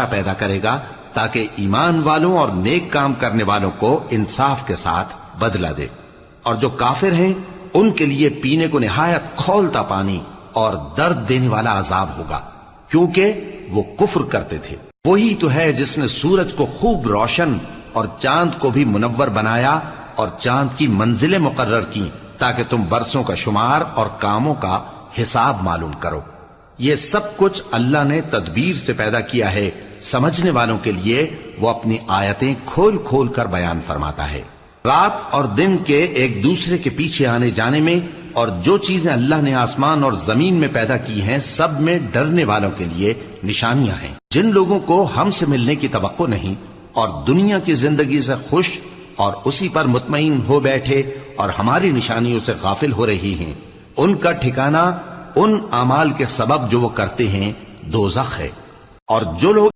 दोबारा पैदा करेगा ताकि ईमान वालों और नेक काम करने वालों को इंसाफ के साथ बदला दे। और जो काफिर हैं उनके लिए पीने को निहायत खौलता पानी और दर्द देने वाला अजाब होगा, क्योंकि वो कुफ्र करते थे। वही तो है जिसने सूरज को खूब रोशन और चांद को भी मुनव्वर बनाया और चांद की मंजिलें मुकर्रर की ताकि तुम बरसों का शुमार और कामों का हिसाब मालूम करो। ये सब कुछ अल्लाह ने तदबीर से पैदा किया है। समझने वालों के लिए वो अपनी आयतें खोल खोल कर बयान फरमाता है। रात और दिन के एक दूसरे के पीछे आने जाने में और जो चीजें अल्लाह ने आसमान और जमीन में पैदा की हैं, सब में डरने वालों के लिए निशानियां हैं। जिन लोगों को हमसे मिलने की तवक्को नहीं और दुनिया की जिंदगी से खुश और उसी पर मुतमईन हो बैठे और हमारी निशानियों से गाफिल हो रही हैं, उनका ठिकाना उन अमाल के सबब जो वो करते हैं दोज़ख है। और जो लोग